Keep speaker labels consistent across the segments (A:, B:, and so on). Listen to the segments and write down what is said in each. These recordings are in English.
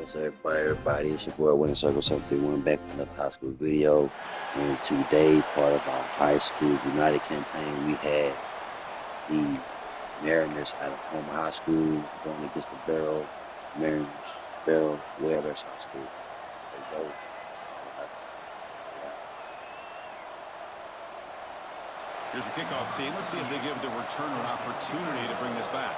A: What's up, everybody? It's your boy Winning Circle 731 back with another high school video. And today, part of our High Schools United campaign, we had the Mariners out of Homer High School going against the Barrow Whalers High School. There you go.
B: Here's the kickoff team. Let's see if they give the returner an opportunity to bring this back.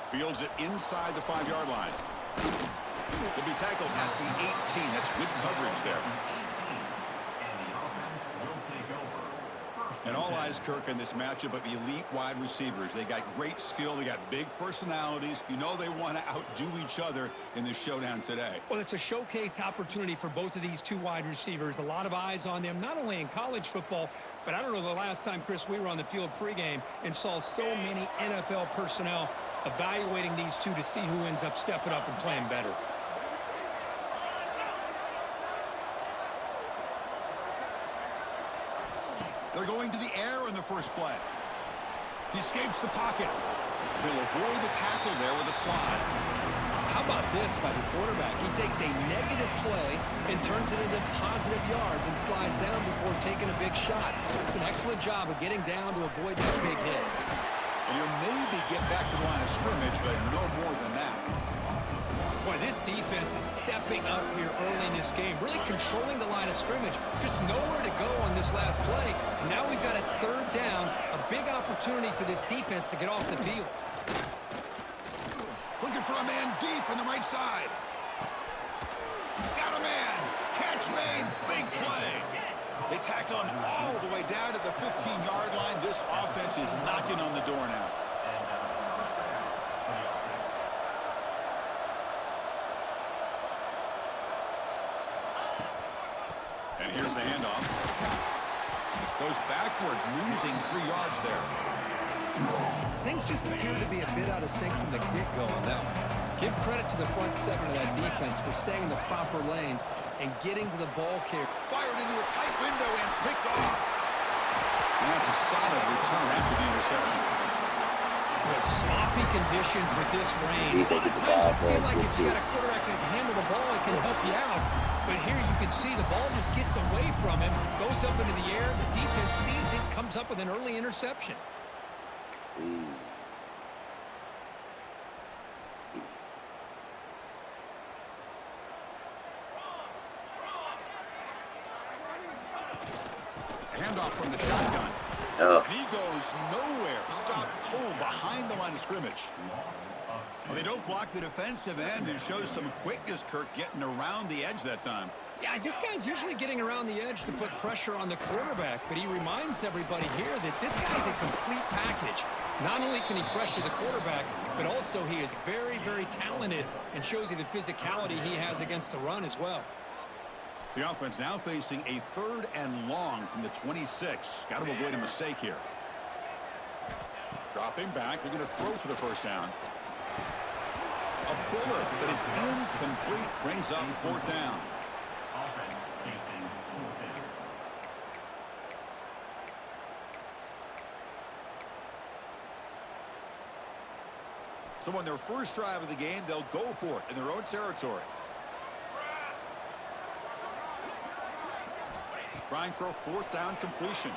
B: Fields it inside the 5-yard line. Will be tackled at the 18. That's good coverage there. And all eyes, Kirk, in this matchup of elite wide receivers. They got great skill. They got big personalities. You know they want to outdo each other in this showdown today.
C: Well, it's a showcase opportunity for both of these two wide receivers. A lot of eyes on them, not only in college football, but I don't know the last time, Chris, we were on the field pregame and saw so many NFL personnel evaluating these two to see who ends up stepping up and playing better.
B: They're going to the air in the first play. He escapes the pocket. He'll avoid the tackle there with a slide.
C: How about this by the quarterback? He takes a negative play and turns it into positive yards and slides down before taking a big shot. It's an excellent job of getting down to avoid that big hit.
B: And he'll maybe get back to the line of scrimmage, but no more than that.
C: Boy, this defense is stepping up here early in this game, really controlling the line of scrimmage. Just nowhere to go on this last play. And now we've got a third down, a big opportunity for this defense to get off the field.
B: Looking for a man deep on the right side. Got a man. Catch made. Big play. They tackle him all the way down to the 15-yard line. This offense is knocking on the door now. And here's the handoff. Goes backwards, losing 3 yards there.
C: Things just appear to be a bit out of sync from the get-go on that one. Give credit to the front seven of that defense for staying in the proper lanes and getting to the ball carrier.
B: Fired into a tight window and picked off. And that's a solid return after the interception.
C: With sloppy conditions with this rain, a lot of times I feel like if you got a quarterback that can handle the ball, it can help you out. But here you can see the ball just gets away from him, goes up into the air, the defense sees it, comes up with an early interception.
B: Handoff from the shotgun.
A: Oh.
B: And he goes nowhere. Stop cold behind the line of scrimmage. Well, they don't block the defensive end and shows some quickness, Kirk, getting around the edge that time.
C: Yeah, this guy's usually getting around the edge to put pressure on the quarterback, but he reminds everybody here that this guy's a complete package. Not only can he pressure the quarterback, but also he is very, very talented and shows you the physicality he has against the run as well.
B: The offense now facing a 3rd and long from the 26. Got to avoid a mistake here. Dropping back. They're going to throw for the first down. A bullet, but it's incomplete. Brings up 4th down. So on their first drive of the game, they'll go for it in their own territory. Trying for a 4th down completion.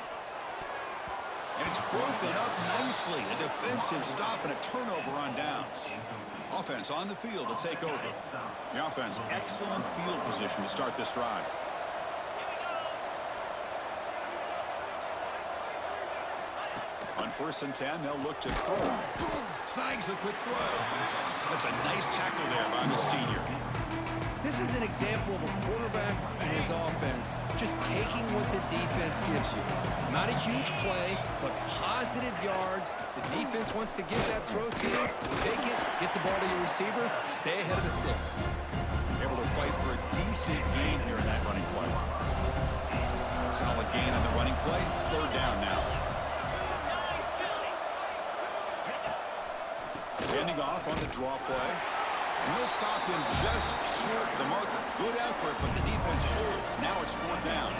B: And it's broken up nicely. A defensive stop and a turnover on downs. Offense on the field to take over. The offense, excellent field position to start this drive. On 1st and 10, they'll look to throw. Snags the quick throw. That's a nice tackle there by the senior.
C: This is an example of a quarterback and his offense just taking what the defense gives you. Not a huge play, but positive yards. The defense wants to give that throw to you. Take it, get the ball to your receiver, stay ahead of the sticks.
B: Able to fight for a decent gain here in that running play. Solid gain on the running play. 3rd down now. Ending off on the draw play. And he'll stop him just short of the marker. Good effort, but the defense holds. Now it's 4th down.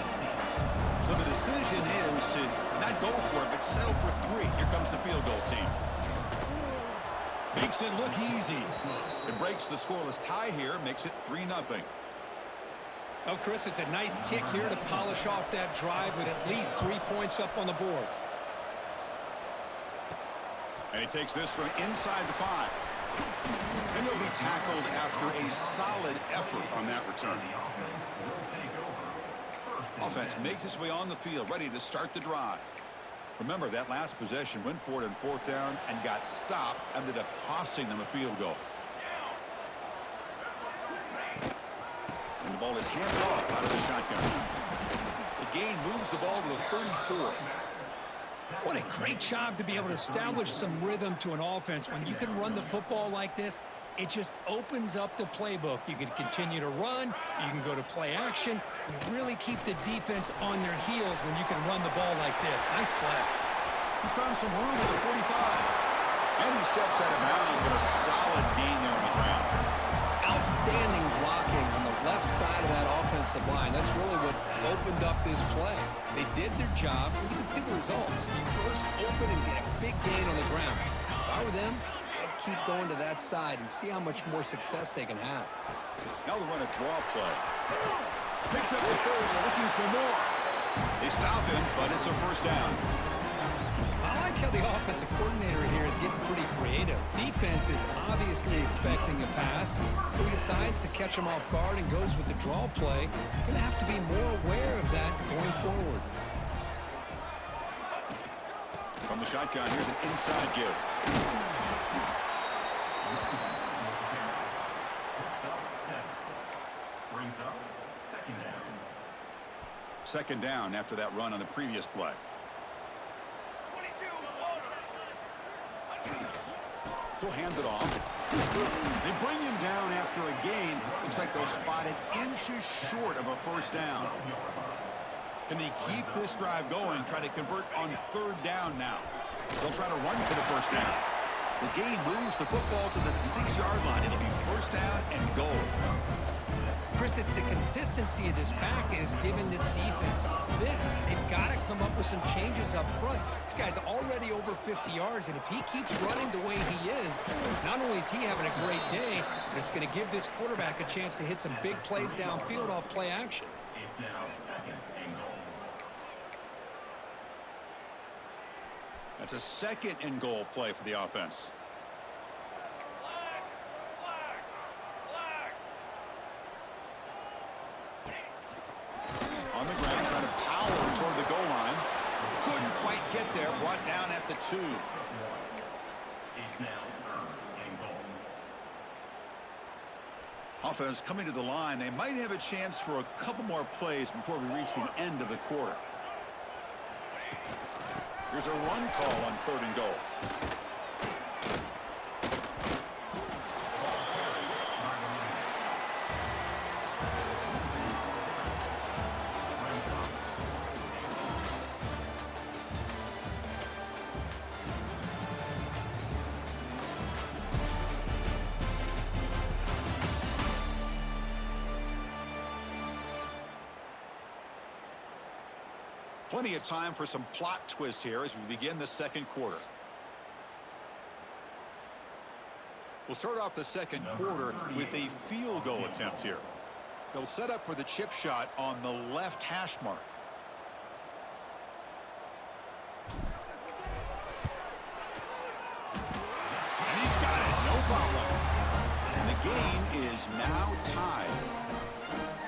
B: So the decision is to not go for it, but settle for 3. Here comes the field goal team. Makes it look easy. It breaks the scoreless tie here, makes it 3-0.
C: Oh, Chris, it's a nice kick here to polish off that drive with at least 3 points up on the board.
B: And he takes this from inside the 5. And he'll be tackled after a solid effort on that return. Offense makes its way on the field, ready to start the drive. Remember, that last possession went for it in 4th down and got stopped, ended up costing them a field goal. And the ball is handed off out of the shotgun. The gain moves the ball to the 34.
C: What a great job to be able to establish some rhythm to an offense. When you can run the football like this, it just opens up the playbook. You can continue to run. You can go to play action. You really keep the defense on their heels when you can run the ball like this. Nice play.
B: He's found some room at the 45. And he steps out of bounds with a solid gain there on the ground.
C: Outstanding blocking on the left side of that offensive line. That's really what opened up this play. They did their job, and you can see the results. You burst open and get a big gain on the ground. If I were them, I'd keep going to that side and see how much more success they can have.
B: Now they run a draw play. Picks up the first, looking for more. They stop him, but it's a 1st down.
C: I like how the offensive coordinator here is getting pretty creative. Defense is obviously expecting a pass, so he decides to catch him off guard and goes with the draw play. Going to have to be more aware of that going forward.
B: From the shotgun, here's an inside give. Second down after that run on the previous play. He'll hand it off. They bring him down after a gain. Looks like they'll spot it inches short of a 1st down. Can they keep this drive going, try to convert on 3rd down now? They'll try to run for the 1st down. The gain moves the football to the 6-yard line. It'll be 1st down and goal.
C: Chris, it's the consistency of this back is giving this defense fits. They've got to come up with some changes up front. This guy's already over 50 yards, and if he keeps running the way he is, not only is he having a great day, but it's going to give this quarterback a chance to hit some big plays downfield off play action.
D: It's now 2nd and goal.
B: That's a 2nd and goal play for the offense. On the ground, trying to power toward the goal line. Couldn't quite get there. Brought down at the 2.
D: It's now 3rd and goal.
B: Offense coming to the line. They might have a chance for a couple more plays before we reach the end of the quarter. Here's a run call on 3rd and goal. Plenty of time for some plot twists here as we begin the 2nd quarter. We'll start off the 2nd quarter with a field goal attempt here. They'll set up for the chip shot on the left hash mark. And he's got it, no problem. And the game is now tied.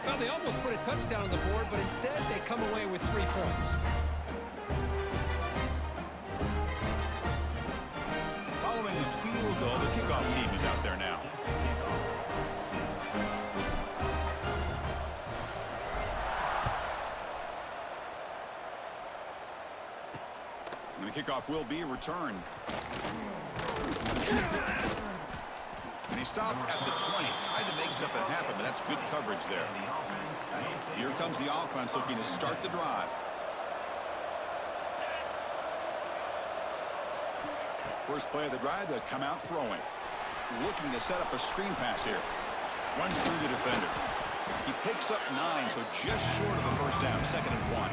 C: Well, they almost put a touchdown on the board, but instead they come away with 3 points.
B: Following the field goal, the kickoff team is out there now. And the kickoff will be returned. And he stopped at the 20. Tried to make something happen, but that's good coverage there. Here comes the offense looking to start the drive. First play of the drive, they'll come out throwing. Looking to set up a screen pass here. Runs through the defender. He picks up 9, so just short of the 1st down, 2nd and 1.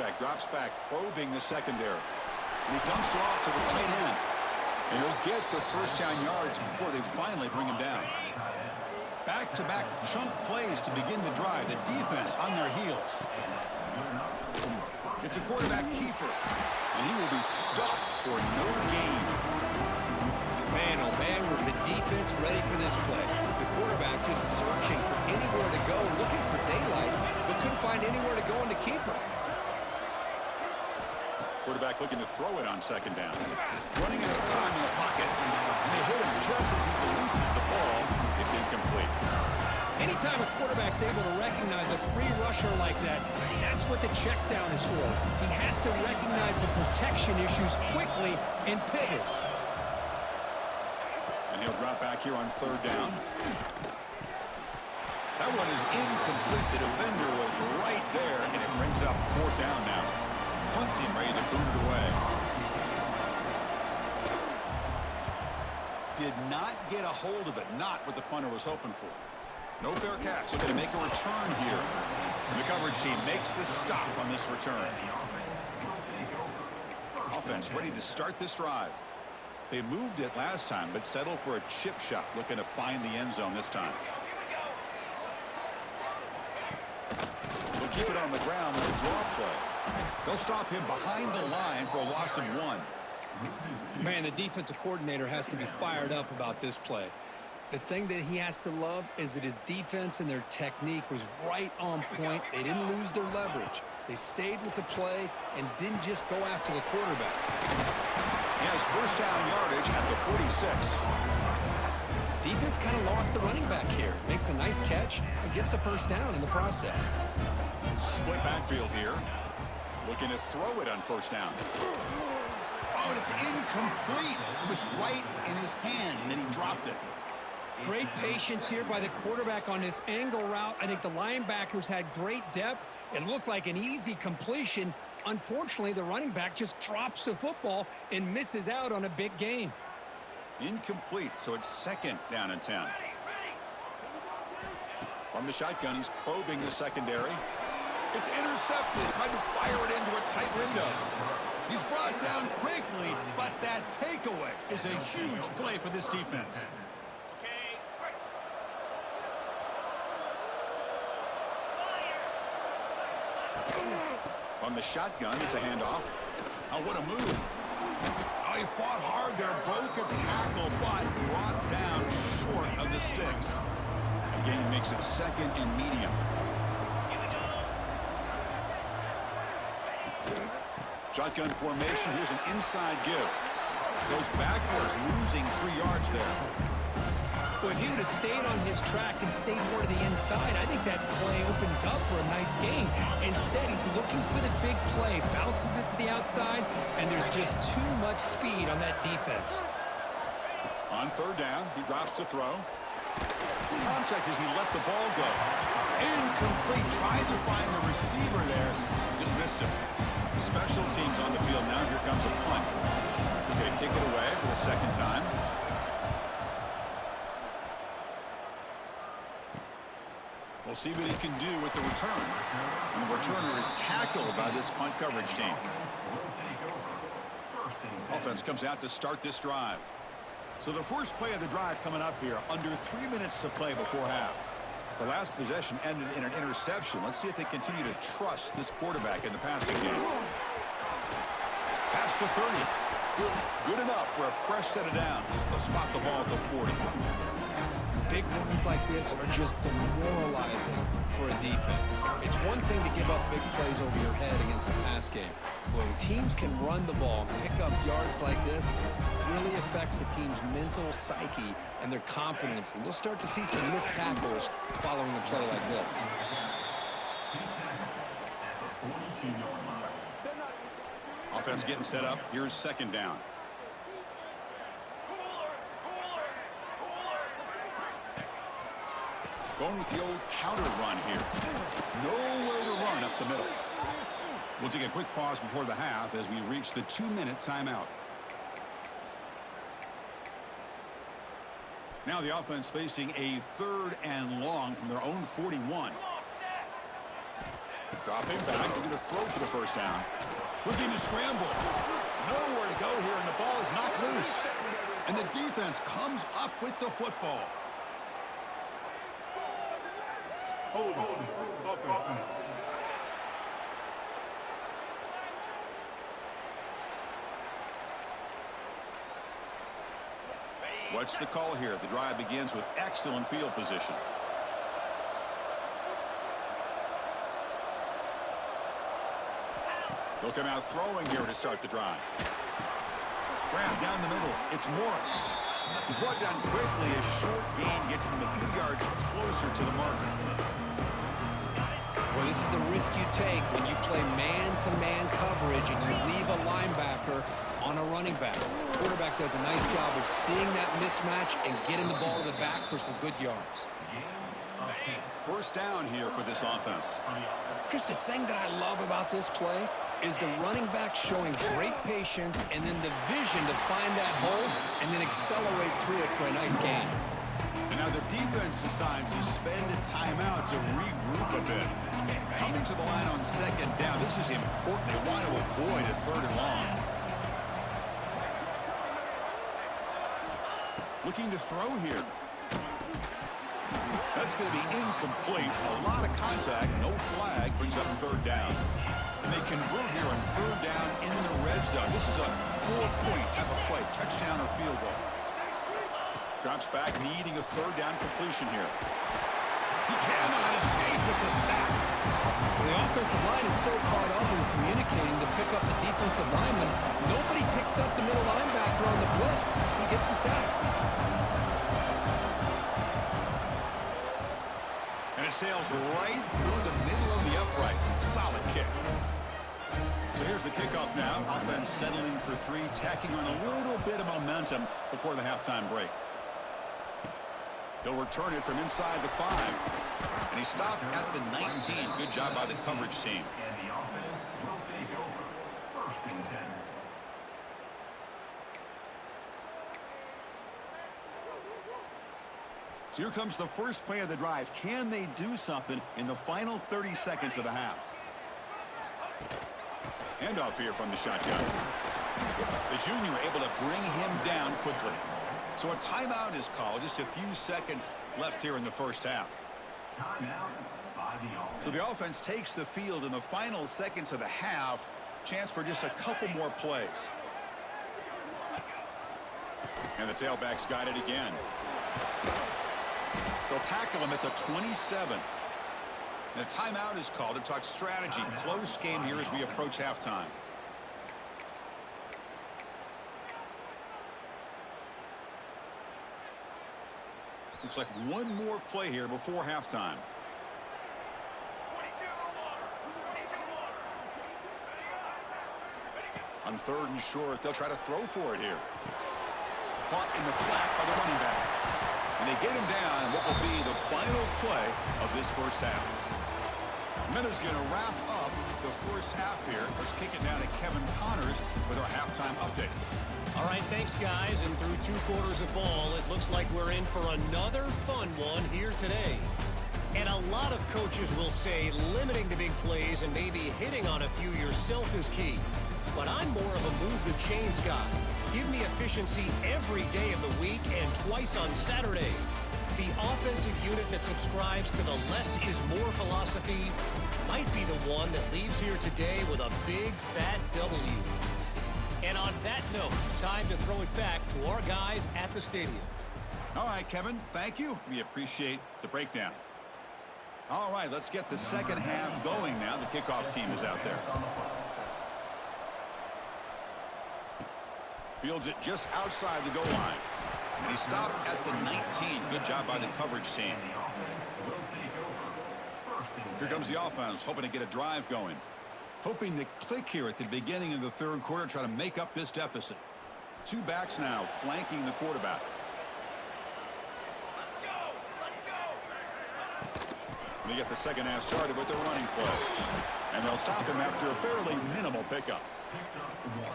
B: quarterback drops back, probing the secondary. And he dumps it off to the tight end. And he'll get the first down yards before they finally bring him down. Back-to-back chunk plays to begin the drive. The defense on their heels. It's a quarterback keeper, and he will be stuffed for no gain.
C: Man, oh man, was the defense ready for this play. The quarterback just searching for anywhere to go, looking for daylight, but couldn't find anywhere to go in the keeper.
B: Quarterback looking to throw it on second down. Running out of time in the pocket, and they hit him just as he releases the ball. It's incomplete.
C: Anytime a quarterback's able to recognize a free rusher like that, that's what the check down is for. He has to recognize the protection issues quickly and pivot.
B: And he'll drop back here on third down. That one is incomplete. The defender was right there, and it brings up fourth down now. Punting, ready to boot it away. Did not get a hold of it. Not what the punter was hoping for. No fair catch. Looking to make a return here. The coverage team makes the stop on this return. Offense ready to start this drive. They moved it last time, but settled for a chip shot. Looking to find the end zone this time. They'll keep it on the ground with a draw play. They'll stop him behind the line for a loss of 1.
C: Man, the defensive coordinator has to be fired up about this play. The thing that he has to love is that his defense and their technique was right on point. They didn't lose their leverage. They stayed with the play and didn't just go after the quarterback.
B: He has first down yardage at the 46.
C: Defense kind of lost the running back here. Makes a nice catch and gets the first down in the process.
B: Split backfield here. Looking to throw it on first down. Oh, and it's incomplete. It was right in his hands, and he dropped it.
C: Great patience here by the quarterback on this angle route. I think the linebackers had great depth. It looked like an easy completion. Unfortunately, the running back just drops the football and misses out on a big gain.
B: Incomplete, so it's second down and 10. From the shotgun, he's probing the secondary. It's intercepted, tried to fire it into a tight window. He's brought down quickly, but that takeaway is a huge play for this defense. From the shotgun, it's a handoff. Oh, what a move. Oh, he fought hard there, broke a tackle, but brought down short of the sticks. Again, makes it second and medium. Shotgun formation. Here's an inside give. Goes backwards, losing 3 yards there.
C: Well, if he would have stayed on his track and stayed more to the inside, I think that play opens up for a nice gain. Instead, he's looking for the big play, bounces it to the outside, and there's just too much speed on that defense.
B: On third down, he drops to throw. Contact as he let the ball go. Incomplete. Tried to find the receiver there. Just missed him. Special teams on the field now. Here comes a punt. We're going to kick it away for the second time. We'll see what he can do with the return. And the returner is tackled by this punt coverage team. Offense comes out to start this drive. So the first play of the drive coming up here. Under 3 minutes to play before half. The last possession ended in an interception. Let's see if they continue to trust this quarterback in the passing game. Past the 30. Good enough for a fresh set of downs. They'll spot the ball at the 40.
C: Big runs like this are just demoralizing for a defense. It's one thing to give up big plays over your head against the pass game. When teams can run the ball and pick up yards like this, it really affects the team's mental psyche and their confidence. And you'll start to see some missed tackles following a play like this.
B: Offense getting set up. Here's second down. Going with the old counter run here. Nowhere to run up the middle. We'll take a quick pause before the half as we reach the 2-minute timeout. Now the offense facing a 3rd and long from their own 41. Dropping back, looking to throw for the first down. Looking to scramble. Nowhere to go here, and the ball is knocked loose. And the defense comes up with the football. What's the call here? The drive begins with excellent field position. They'll come out throwing here to start the drive. Grab down the middle. It's Morris. He's brought down quickly. A short gain gets them a few yards closer to the mark.
C: Well, this is the risk you take when you play man-to-man coverage and you leave a linebacker on a running back. The quarterback does a nice job of seeing that mismatch and getting the ball to the back for some good yards.
B: First down here for this offense.
C: Chris, the thing that I love about this play is the running back showing great patience and then the vision to find that hole and then accelerate through it for a nice gain.
B: And now the defense decides to spend a timeout to regroup a bit. Coming to the line on second down, this is important. They want to avoid a third and long. Looking to throw here. That's going to be incomplete. A lot of contact, no flag, brings up third down. And they convert here on third down in the red zone. This is a 4-point type of play, touchdown or field goal. Drops back, needing a third down completion here. He cannot escape. It's a sack.
C: The offensive line is so caught up in communicating to pick up the defensive lineman. Nobody picks up the middle linebacker on the blitz. He gets the sack.
B: And it sails right through the middle of the uprights. Solid kick. So here's the kickoff now. Offense settling for three, tacking on a little bit of momentum before the halftime break. He'll return it from inside the 5. And he stopped at the 19. Good job by the coverage team.
D: And the offense will take over. First and 10.
B: So here comes the first play of the drive. Can they do something in the final 30 seconds of the half? Handoff here from the shotgun. The junior able to bring him down quickly. So a timeout is called. Just a few seconds left here in the first half.
D: Timeout by the offense.
B: So the offense takes the field in the final seconds of the half. Chance for just a couple more plays. And the tailback's got it again. They'll tackle him at the 27. And a timeout is called to talk strategy. Close game here as we approach halftime. Looks like one more play here before halftime. On third and short, they'll try to throw for it here. Caught in the flat by the running back. And they get him down what will be the final play of this first half. Minutes going to wrap up the first half here. Let's kick it down to Kevin Connors with our halftime update.
E: All right, thanks, guys. And through 2 quarters of ball, it looks like we're in for another fun one here today. And a lot of coaches will say limiting the big plays and maybe hitting on a few yourself is key. But I'm more of a move the chains guy. Give me efficiency every day of the week and twice on Saturday. The offensive unit that subscribes to the less is more philosophy might be the one that leaves here today with a big fat W. And on that note, time to throw it back to our guys at the stadium.
B: All right, Kevin, thank you. We appreciate the breakdown. All right, let's get the second half going now. The kickoff team is out there. Fields it just outside the goal line. And he stopped at the 19. Good job by the coverage team. Here comes the offense, hoping to get a drive going. Hoping to click here at the beginning of the third quarter, try to make up this deficit. 2 backs now flanking the quarterback. They get the second half started with the running play. And they'll stop him after a fairly minimal pickup.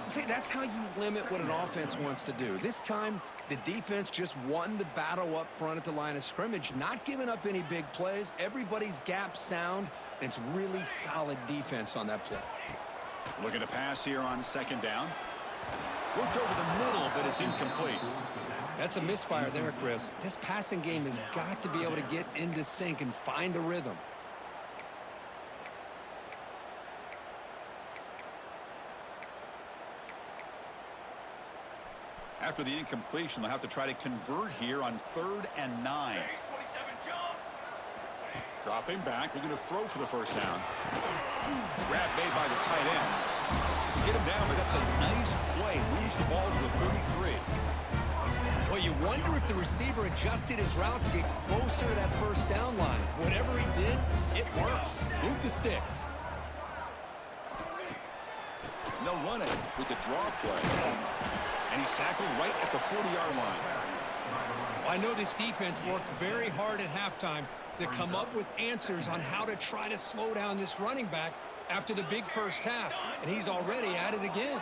C: See, that's how you limit what an offense wants to do. This time, the defense just won the battle up front at the line of scrimmage, not giving up any big plays. Everybody's gap sound, It's really solid defense on that play.
B: Looking to pass here on second down. Worked over the middle, but it's incomplete.
C: That's a misfire there, Chris. This passing game has got to be able to get into sync and find a rhythm.
B: After the incompletion, they'll have to try to convert here on 3rd and 9. Dropping back, looking to throw for the first down. Grab made by the tight end. To get him down, but that's a nice play. Moves the ball to the 33.
C: Well, you wonder if the receiver adjusted his route to get closer to that first down line. Whatever he did, it works. Move the sticks.
B: No running with the draw play. And he's tackled right at the 40-yard line.
C: I know this defense worked very hard at halftime to come up with answers on how to try to slow down this running back after the big first half, and he's already at it again.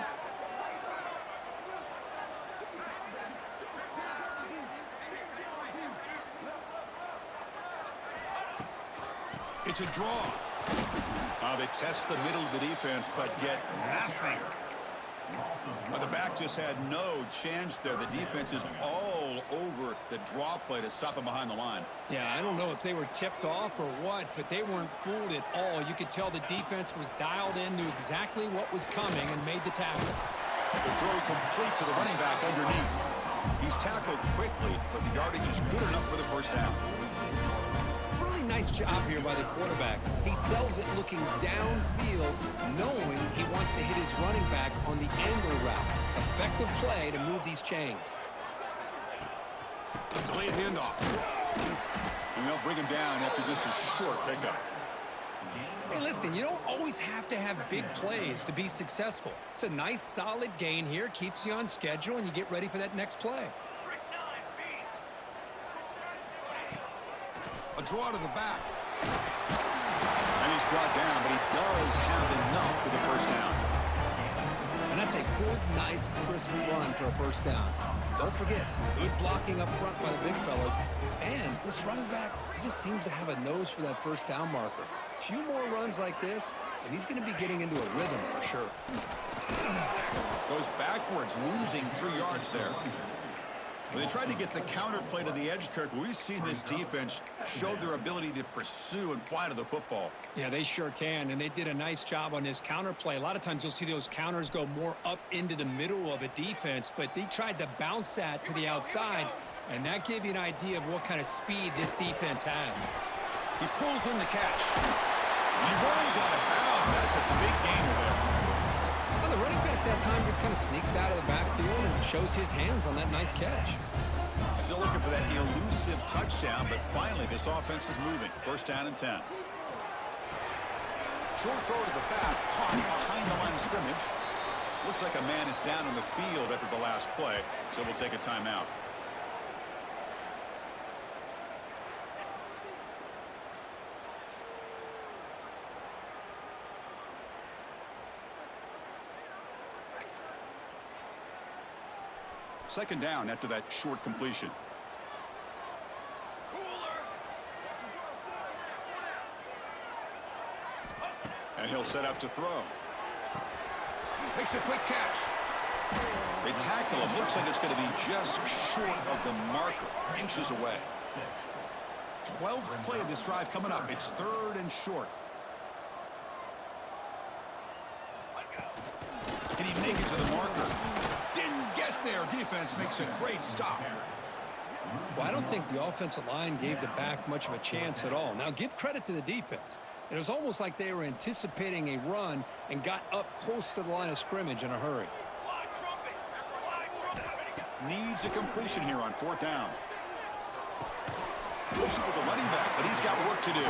B: It's a draw. They test the middle of the defense, but get nothing. Well, the back just had no chance there. The defense is all over the draw play to stop him behind the line.
C: Yeah, I don't know if they were tipped off or what, but they weren't fooled at all. You could tell the defense was dialed in, knew exactly what was coming, and made the tackle.
B: The throw complete to the running back underneath. He's tackled quickly, but the yardage is good enough for the first down.
C: Really nice job here by the quarterback. He sells it looking downfield, knowing he wants to hit his running back on the angle route. Effective play to move these chains.
B: Delayed handoff. And they'll bring him down after just a short pickup.
C: Hey, listen, you don't always have to have big plays to be successful. It's a nice, solid gain here. Keeps you on schedule, and you get ready for that next play.
B: A draw to the back. And he's brought down, but he does have enough for the first down.
C: And that's a good, nice, crisp run for a first down. Don't forget, good blocking up front by the big fellas. And this running back, he just seems to have a nose for that first down marker. A few more runs like this, and he's going to be getting into a rhythm for sure.
B: Goes backwards, losing 3 yards there. When they tried to get the counter play to the edge, Kirk, we've seen this defense show their ability to pursue and fly to the football.
C: Yeah, they sure can, and they did a nice job on this counter play. A lot of times you'll see those counters go more up into the middle of a defense, but they tried to bounce that to the outside, and that gave you an idea of what kind of speed this defense has.
B: He pulls in the catch. He runs out of bounds. That's a big gainer there.
C: Well, the running back that time just kind of sneaks out of the backfield and shows his hands on that nice catch.
B: Still looking for that elusive touchdown, but finally this offense is moving. First down and 10. Short throw to the back, caught behind the line of scrimmage. Looks like a man is down on the field after the last play, so we'll take a timeout. Second down after that short completion. And he'll set up to throw. Makes a quick catch. They tackle him. Looks like it's going to be just short of the marker. Inches away. 12th play of this drive coming up. It's 3rd and short. Can he make it to the marker? Didn't get there. Defense makes a great stop.
C: Well, I don't think the offensive line gave the back much of a chance at all. Now, give credit to the defense. It was almost like they were anticipating a run and got up close to the line of scrimmage in a hurry.
B: Needs a completion here on 4th down. Goes with the running back, but he's got work to do.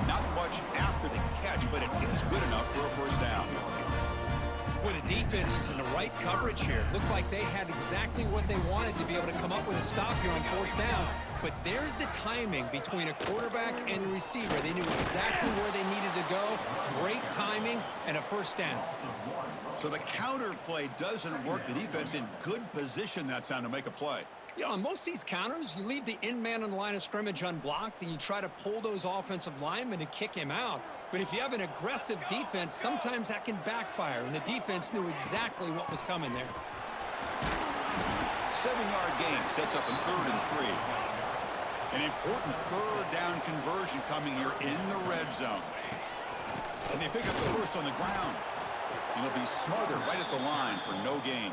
B: Not much after the catch, but it is good enough for a first down.
C: Boy, the defense is in the right coverage here. Looked like they had exactly what they wanted to be able to come up with a stop here on 4th down. But there's the timing between a quarterback and a receiver. They knew exactly where they needed to go. Great timing and a first down.
B: So the counter play doesn't work. The defense in good position that time to make a play.
C: You know, on most of these counters, you leave the in man on the line of scrimmage unblocked, and you try to pull those offensive linemen to kick him out. But if you have an aggressive defense, sometimes that can backfire, and the defense knew exactly what was coming there.
B: 7-yard gain sets up a 3rd and 3. An important 3rd down conversion coming here in the red zone. And they pick up the first on the ground. And it'll be smothered right at the line for no gain.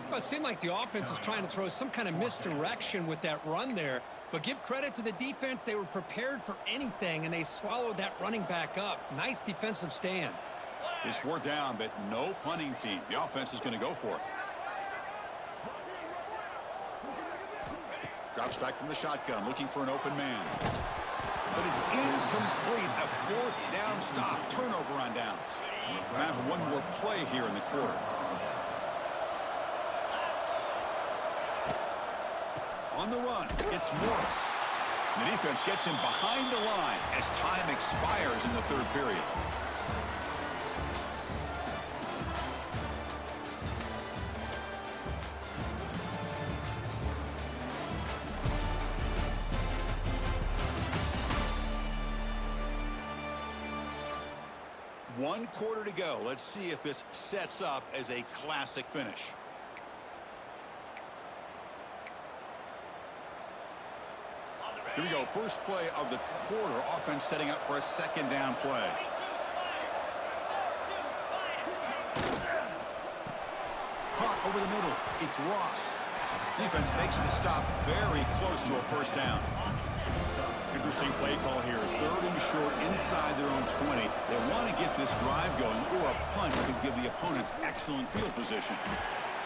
C: Well, it seemed like the offense was trying to throw some kind of misdirection with that run there. But give credit to the defense. They were prepared for anything, and they swallowed that running back up. Nice defensive stand.
B: It's 4th down, but no punting team. The offense is going to go for it. Drops back from the shotgun, looking for an open man. But it's incomplete. A 4th down stop. Turnover on downs. Time for one more play here in the quarter. On the run, it's Morris. The defense gets him behind the line as time expires in the 3rd period. One quarter to go. Let's see if this sets up as a classic finish. Here we go. First play of the quarter. Offense setting up for a 2nd down play. Caught over the middle. It's Ross. Defense makes the stop very close to a 1st down. Interesting play call here. 3rd and short inside their own 20. They want to get this drive going, or a punt could give the opponents excellent field position.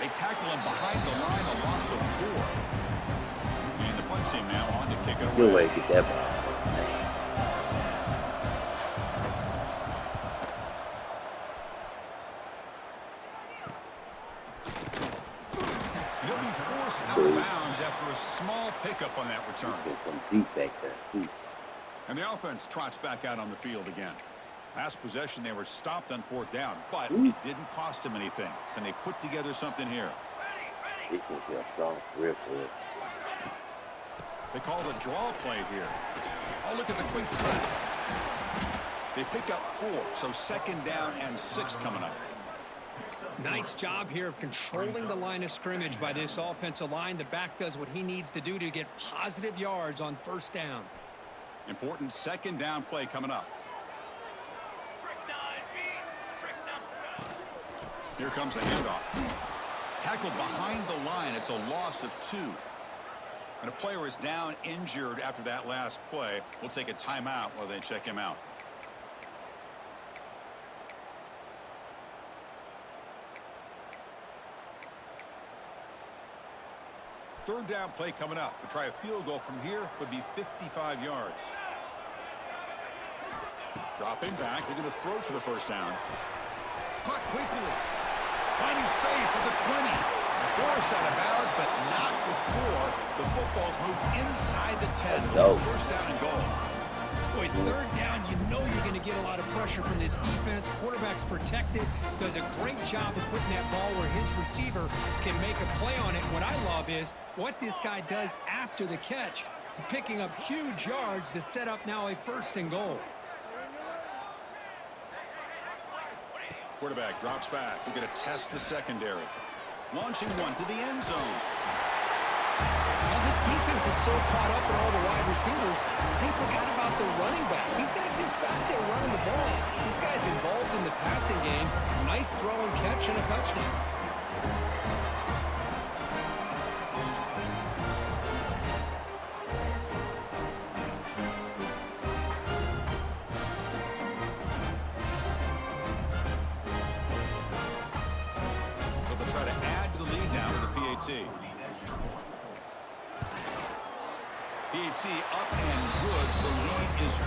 B: They tackle him behind the line, a loss of 4. And the punt team now on to kick it away.
A: Good way to get that ball.
B: He'll be forced out of bounds after a small pickup on that return.
A: Some deep back there, too.
B: And the offense trots back out on the field again. Last possession, they were stopped on 4th down, but it didn't cost them anything. Can they put together something here?
A: Defense is strong for real.
B: They call it a draw play here. Oh, look at the quick cut. They pick up 4, so 2nd down and 6 coming up.
C: Nice job here of controlling the line of scrimmage by this offensive line. The back does what he needs to do to get positive yards on 1st down.
B: Important 2nd down play coming up. Here comes a handoff. Tackled behind the line. It's a loss of 2. And a player is down injured after that last play. We'll take a timeout while they check him out. Third down play coming up. To try a field goal from here would be 55 yards. Dropping back. They're going to throw for the 1st down. Caught quickly. Finding space at the 20. Forced out of bounds, but not before the football's moved inside the 10. First down and goal.
C: Boy, 3rd down, you know you're going to get a lot of pressure from this defense. Quarterback's protected, does a great job of putting that ball where his receiver can make a play on it. What I love is what this guy does after the catch to picking up huge yards to set up now a 1st and goal.
B: Quarterback drops back. We're going to test the secondary. Launching one to the end zone.
C: Now this defense is so caught up in all the wide receivers, they forgot about the running back. He's not just back there running the ball. This guy's involved in the passing game. Nice throw and catch and a touchdown.
B: So they'll try to add to the lead now with the PAT. PAT up and good. The lead is 4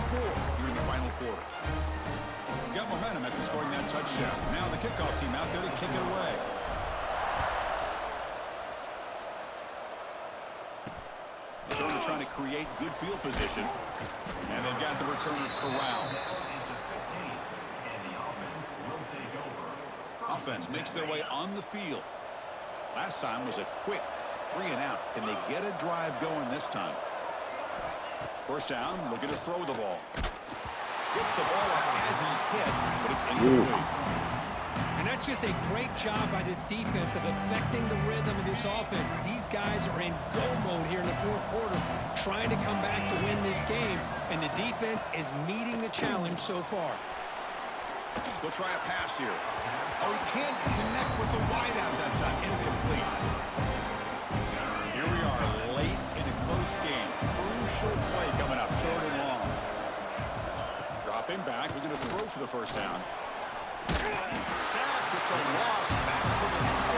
B: here in the final quarter. Got momentum after scoring that touchdown. Now the kickoff team out there to kick it away. Returner trying to create good field position. And they've got the returner corralled. Offense makes their way on the field. Last time was a quick 3 and out. Can they get a drive going this time? First down, looking to throw the ball. Gets the ball up as he's hit, but it's incomplete.
C: And that's just a great job by this defense of affecting the rhythm of this offense. These guys are in go mode here in the fourth quarter, trying to come back to win this game, and the defense is meeting the challenge so far.
B: They'll try a pass here. Oh, he can't connect with the wideout that time. Incomplete. Here we are, late in a close game. Crucial play coming up, 3rd and long. Dropping back, we're going to throw for the first down. Sacked, it's a loss, back to the 6.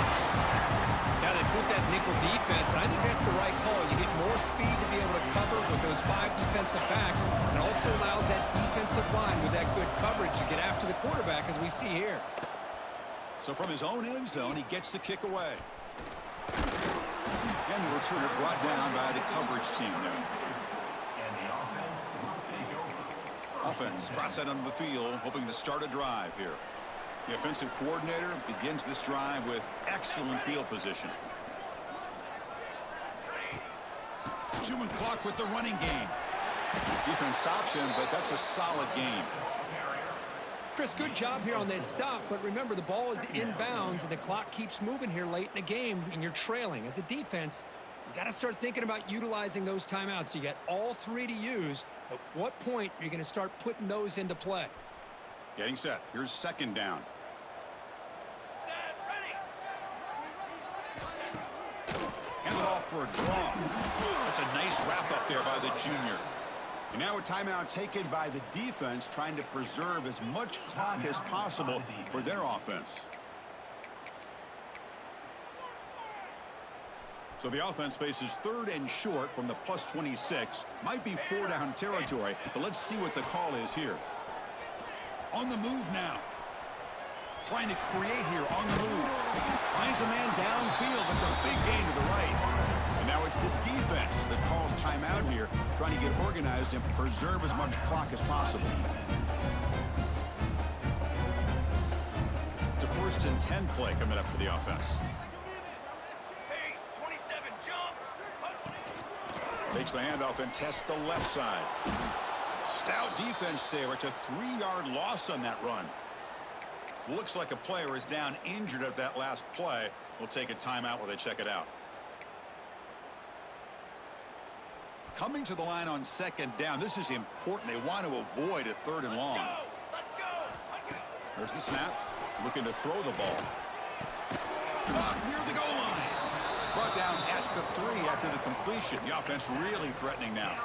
C: Now they put that nickel defense, and I think that's the right call. You get more speed to be able to cover with those 5 defensive backs. It also allows that defensive line with that good coverage to get after the quarterback, as we see here.
B: So from his own end zone, he gets the kick away. And the returner brought down by the coverage team there. Offense trots out onto the field, hoping to start a drive here. The offensive coordinator begins this drive with excellent field position. 2-minute clock with the running game. Defense stops him, but that's a solid game.
C: Chris, good job here on this stop, but remember the ball is inbounds and the clock keeps moving here late in the game and you're trailing. As a defense, you got to start thinking about utilizing those timeouts. You got all 3 to use. At what point are you going to start putting those into play?
B: Getting set. Here's 2nd down. Hand it off for a draw. That's a nice wrap up there by the junior. And now a timeout taken by the defense, trying to preserve as much clock as possible for their offense. So the offense faces 3rd and short from the +26. Might be 4-down territory, but let's see what the call is here. On the move now. Trying to create here on the move. Finds a man downfield. That's a big gain to the right. And now it's the defense that calls timeout here, trying to get organized and preserve as much clock as possible. It's a 1st and 10 play coming up for the offense. Takes the handoff and tests the left side. Stout defense there. It's a 3-yard loss on that run. Looks like a player is down injured at that last play. We'll take a timeout while they check it out. Coming to the line on 2nd down. This is important. They want to avoid a 3rd and long. There's the snap. Looking to throw the ball. Caught near the goal line. Brought down at the 3 after the completion. The offense really threatening now.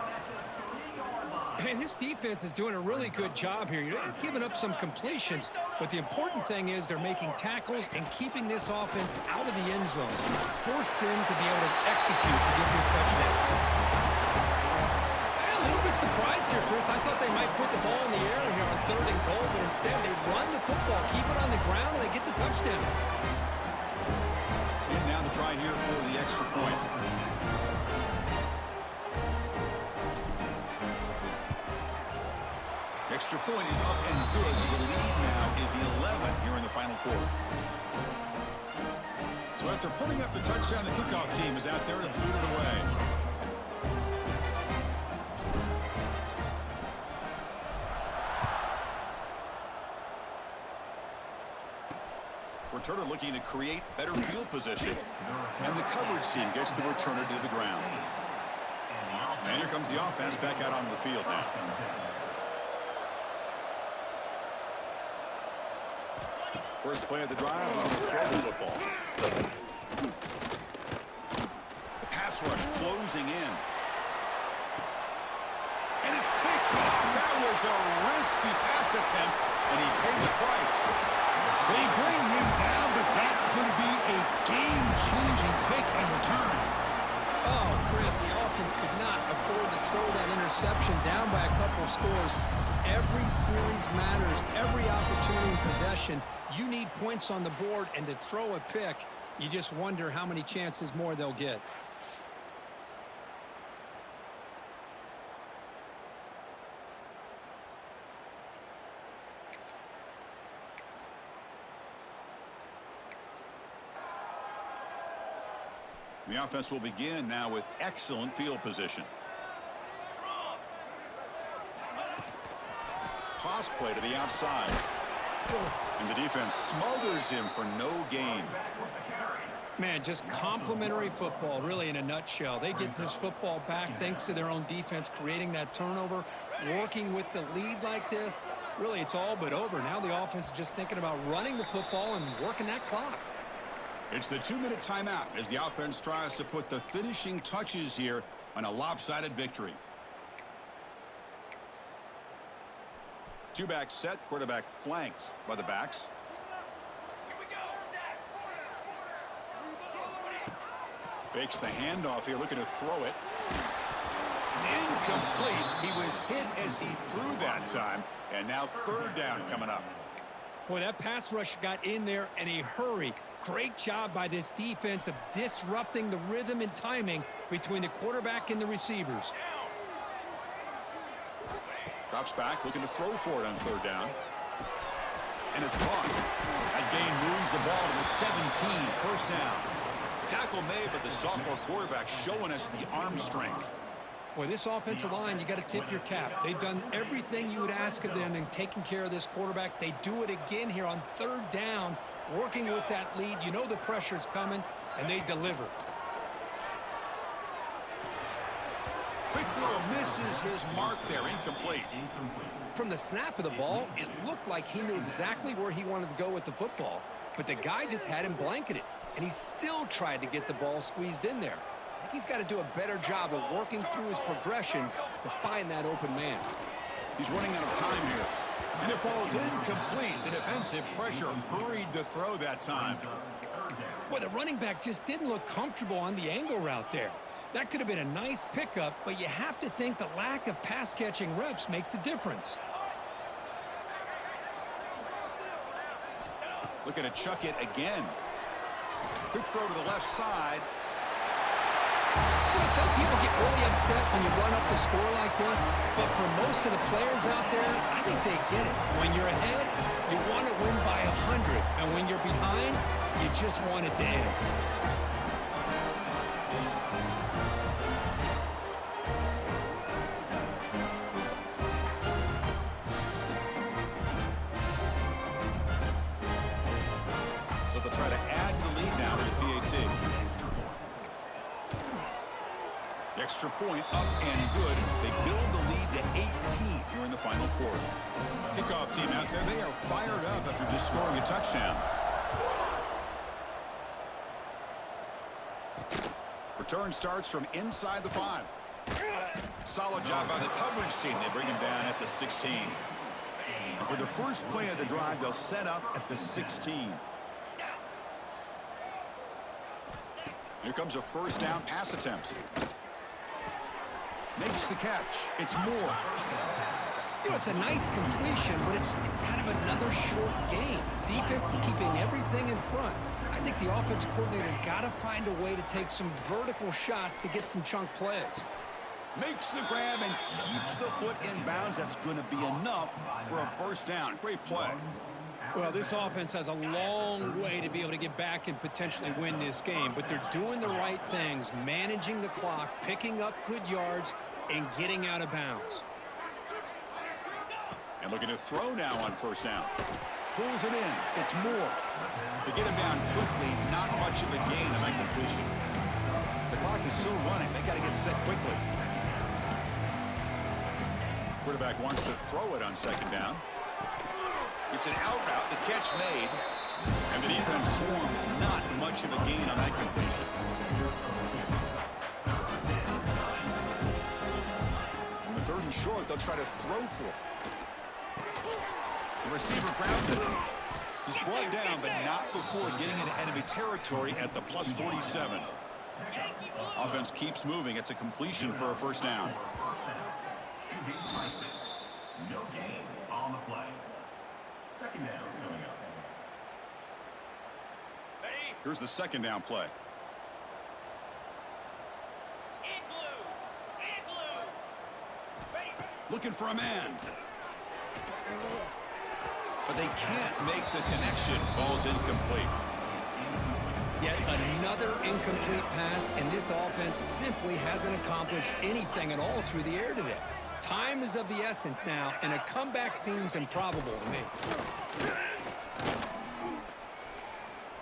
C: And this defense is doing a really good job here. You're giving up some completions, but the important thing is they're making tackles and keeping this offense out of the end zone. Force them to be able to execute to get this touchdown. A little bit surprised here, Chris. I thought they might put the ball in the air here on 3rd and goal, but instead they run the football, keep it on the ground, and they get the touchdown.
B: And now the try here for the extra point. Extra point is up and good, so the lead now is 11 here in the final quarter. So after putting up the touchdown, the kickoff team is out there to boot it away. Returner looking to create better field position. And the coverage team gets the returner to the ground. And here comes the offense back out onto the field now. First play of the drive, we're going to throw the football. The pass rush closing in. And it's picked off. That was a risky pass attempt, and he paid the price. They bring him down, but that could be a game-changing pick and return.
C: Oh, Chris, the offense could not afford to throw that interception down by a couple of scores. Every series matters. Every opportunity in possession. You need points on the board, and to throw a pick, you just wonder how many chances more they'll get.
B: The offense will begin now with excellent field position. Toss play to the outside. And the defense smothers him for no gain.
C: Man, just complimentary football, really, in a nutshell. They get this football back thanks to their own defense, creating that turnover, working with the lead like this. Really, it's all but over. Now the offense is just thinking about running the football and working that clock.
B: It's the 2-minute timeout as the offense tries to put the finishing touches here on a lopsided victory. Two-back set, quarterback flanked by the backs. Fakes the handoff here, looking to throw it. It's incomplete. He was hit as he threw that time, and now third down coming up.
C: Boy, that pass rush got in there in a hurry. Great job by this defense of disrupting the rhythm and timing between the quarterback and the receivers.
B: Drops back, looking to throw for it on third down. And it's caught. That gain moves the ball to the 17, first down. Tackle made, but the sophomore quarterback showing us the arm strength.
C: Boy, this offensive line, you got to tip your cap. They've done everything you would ask of them in taking care of this quarterback. They do it again here on third down, working with that lead. You know the pressure's coming, and they deliver.
B: Quick throw misses his mark there, incomplete.
C: From the snap of the ball, it looked like he knew exactly where he wanted to go with the football, but the guy just had him blanketed, and he still tried to get the ball squeezed in there. I think he's got to do a better job of working through his progressions to find that open man.
B: He's running out of time here. And it falls incomplete. The defensive pressure hurried to throw that time.
C: Boy, the running back just didn't look comfortable on the angle route there. That could have been a nice pickup, but you have to think the lack of pass-catching reps makes a difference.
B: Looking to chuck it again. Quick throw to the left side.
C: You know, some people get really upset when you run up the score like this, but for most of the players out there, I think they get it. When you're ahead, you want to win by 100, and when you're behind, you just want it to end.
B: So they'll try to add the lead now to the PAT. The extra point up and good. They build the lead to 18 here in the final quarter. Kickoff team out there, they are fired up after just scoring a touchdown. Return starts from inside the 5. Solid job by the coverage team. They bring him down at the 16. And for the first play of the drive, they'll set up at the 16. Here comes a first down pass attempt. Makes the catch. It's Moore.
C: You know, it's a nice completion, but it's kind of another short game. The defense is keeping everything in front. I think the offense coordinator's got to find a way to take some vertical shots to get some chunk plays.
B: Makes the grab and keeps the foot in bounds. That's going to be enough for a first down. Great play.
C: Well, this offense has a long way to be able to get back and potentially win this game, but they're doing the right things, managing the clock, picking up good yards, and getting out of bounds.
B: And looking to throw now on first down. Pulls it in. It's Moore. To get him down quickly, not much of a gain on that completion. The clock is still running. They got to get set quickly. Quarterback wants to throw it on second down. It's an out route. The catch made. And the defense swarms. Not much of a gain on that completion. On the third and short, they'll try to throw for it. The receiver grabs it. He's brought down, but not before getting into enemy territory at the plus 47. Offense keeps moving. It's a completion for a first down.
D: No gain on the play. Second down coming up.
B: Here's the second down play. Looking for a man. But they can't make the connection. Ball's incomplete.
C: Yet another incomplete pass, and this offense simply hasn't accomplished anything at all through the air today. Time is of the essence now, and a comeback seems improbable to me.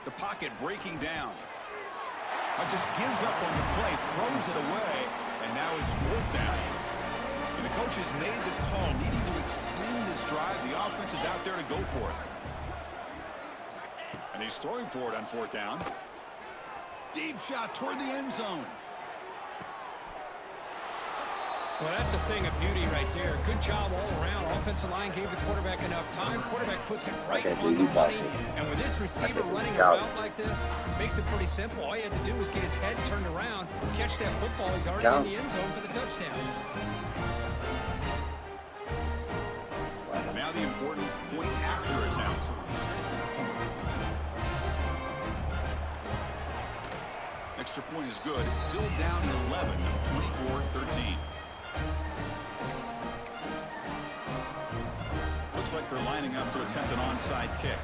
B: The pocket breaking down. Just gives up on the play, throws it away, and now it's 4th down. And the coach has made the call, needing to extend this drive. The offense is out there to go for it. And he's throwing for it on 4th down. Deep shot toward the end zone.
C: Well, that's a thing of beauty right there. Good job all around. Offensive line gave the quarterback enough time. Quarterback puts it right on the money. And with this receiver running a route like this, makes it pretty simple. All you had to do was get his head turned around, catch that football. He's already in the end zone for the touchdown.
B: Now the important point after attempt. Extra point is good. It's still down 11, 24-13. Looks like they're lining up to attempt an onside kick.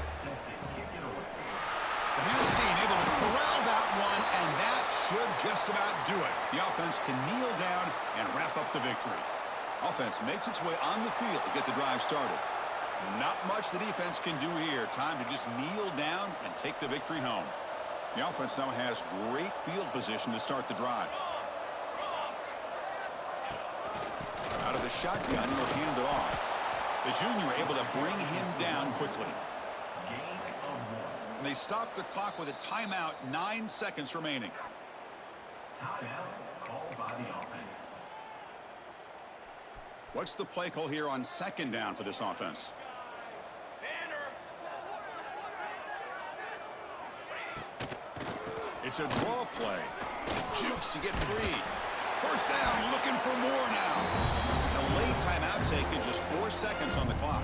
B: The Hennessy able to corral that one, and that should just about do it. The offense can kneel down and wrap up the victory. Offense makes its way on the field to get the drive started. Not much the defense can do here. Time to just kneel down and take the victory home. The offense now has great field position to start the drive. Out of the shotgun, he'll hand it off. The junior able to bring him down quickly. And they stop the clock with a timeout, 9 seconds remaining.
D: Timeout called by the offense.
B: What's the play call here on 2nd down for this offense? It's a draw play. Jukes to get free. 1st down, looking for more now. And a late timeout taken, just 4 seconds on the clock.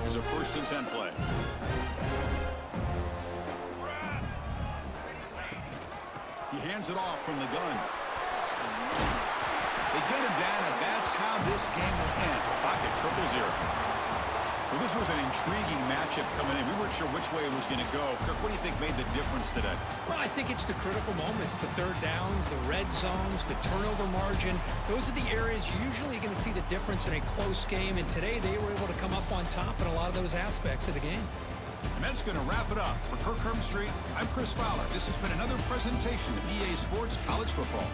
B: There's a 1st and 10 play. He hands it off from the gun. They get him down, and that's how this game will end. Pocket 0-0. Well, this was an intriguing matchup coming in. We weren't sure which way it was going to go. Kirk, what do you think made the difference today?
C: Well, I think it's the critical moments, the 3rd downs, the red zones, the turnover margin. Those are the areas you're usually going to see the difference in a close game, and today they were able to come up on top in a lot of those aspects of the game.
B: And that's going to wrap it up. For Kirk Street, I'm Chris Fowler. This has been another presentation of EA Sports College Football.